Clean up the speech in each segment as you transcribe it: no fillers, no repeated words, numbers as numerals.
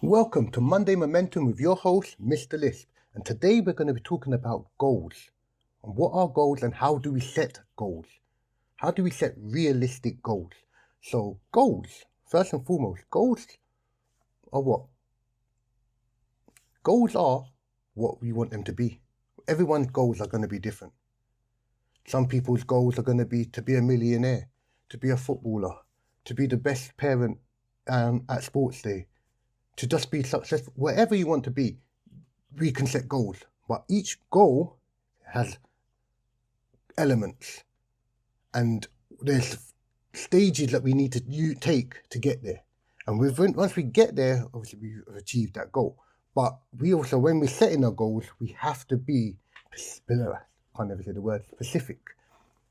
Welcome to Monday Momentum with your host, Mr. Lisp. And today we're going to be talking about goals. And what are goals and how do we set goals? How do we set realistic goals? So goals, first and foremost, goals are what? Goals are what we want them to be. Everyone's goals are going to be different. Some people's goals are going to be a millionaire, to be a footballer, to be the best parent at sports day, to just be successful. Wherever you want to be, we can set goals. But each goal has elements and there's stages that we need to take to get there. And once we get there, obviously we've achieved that goal. But we also, when we're setting our goals, we have to be, I can't never say the word, specific.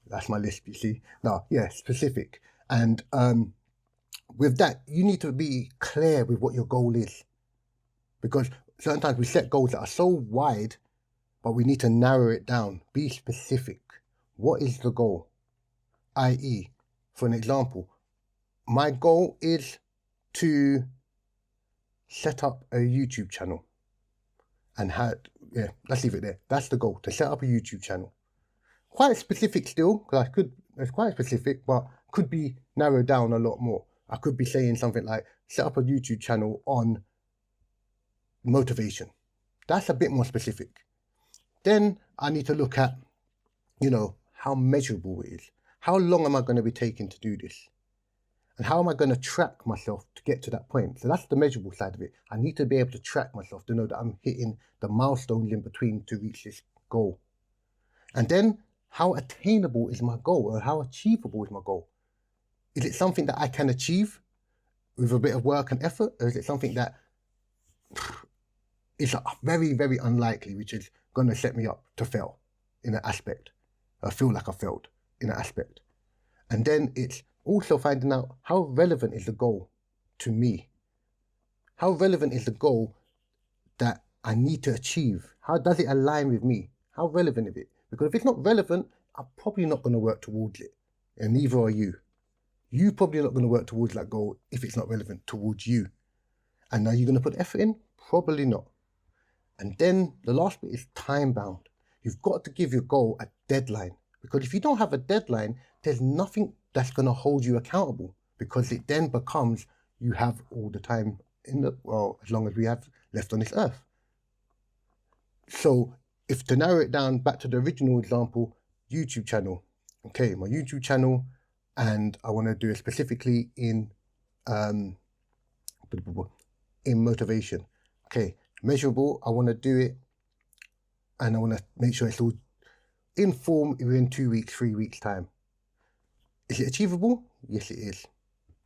That's my list, you see. No, yeah, specific. And with that, you need to be clear with what your goal is. Because sometimes we set goals that are so wide, but we need to narrow it down. Be specific. What is the goal? I.e., for an example, my goal is to set up a YouTube channel. And let's leave it there. That's the goal, to set up a YouTube channel. Quite specific still, because it's quite specific, but could be narrowed down a lot more. I could be saying something like, set up a YouTube channel on motivation. That's a bit more specific. Then I need to look at, how measurable it is. How long am I going to be taking to do this? And how am I going to track myself to get to that point? So that's the measurable side of it. I need to be able to track myself to know that I'm hitting the milestones in between to reach this goal. And then how attainable is my goal, or how achievable is my goal? Is it something that I can achieve with a bit of work and effort? Or is it something that is very, very unlikely, which is going to set me up to fail in an aspect? I feel like I failed in an aspect. And then it's also finding out, how relevant is the goal to me? How relevant is the goal that I need to achieve? How does it align with me? How relevant is it? Because if it's not relevant, I'm probably not going to work towards it. And neither are you. You're probably not going to work towards that goal if it's not relevant towards you. And now you're going to put effort in? Probably not. And then the last bit is time bound. You've got to give your goal a deadline. Because if you don't have a deadline, there's nothing that's going to hold you accountable. Because it then becomes, you have all the time as long as we have left on this earth. So if to narrow it down back to the original example, YouTube channel. Okay, my YouTube channel, and I want to do it specifically in motivation. Okay, measurable, I want to do it, and I want to make sure it's all in form within 2 weeks, 3 weeks time. Is it achievable? Yes, it is.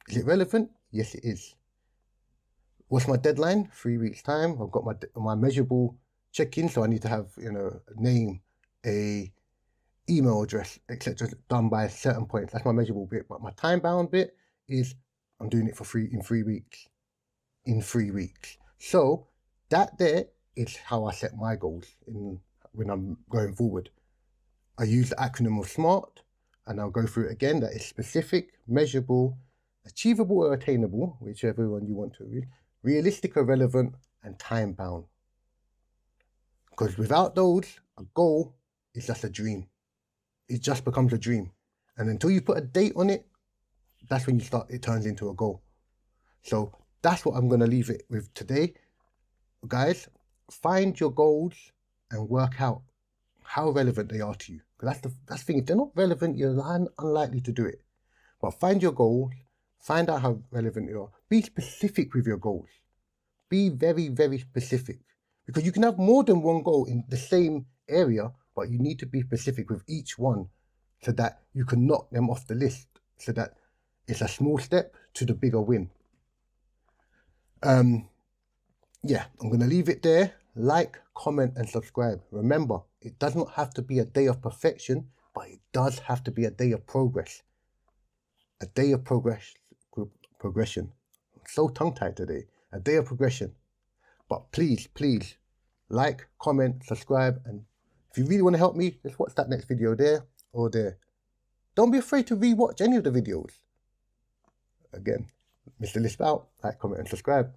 Is it relevant? Yes, it is. What's my deadline? 3 weeks time. I've got my measurable check-in, so I need to have a name, a email address, etc., done by a certain point. That's my measurable bit. But my time-bound bit is I'm doing it in 3 weeks. In 3 weeks. So that there is how I set my goals when I'm going forward. I use the acronym of SMART, and I'll go through it again. That is specific, measurable, achievable or attainable, whichever one you want to read, realistic or relevant, and time-bound. Because without those, a goal is just a dream. It just becomes a dream. And until you put a date on it, that's when it turns into a goal. So that's what I'm going to leave it with today. Guys, find your goals and work out how relevant they are to you. Because that's the thing. If they're not relevant, you're unlikely to do it. But find your goals, find out how relevant they are. Be specific with your goals. Be very, very specific. Because you can have more than one goal in the same area, but you need to be specific with each one so that you can knock them off the list, so that it's a small step to the bigger win. Yeah, I'm going to leave it there. Like, comment, and subscribe. Remember, it does not have to be a day of perfection, but it does have to be a day of progress. A day of progression. I'm so tongue-tied today. A day of progression. But please, like, comment, subscribe, and if you really want to help me, just watch that next video there or there. Don't be afraid to re-watch any of the videos. Again, Mr. Lisp out. Like, comment, and subscribe.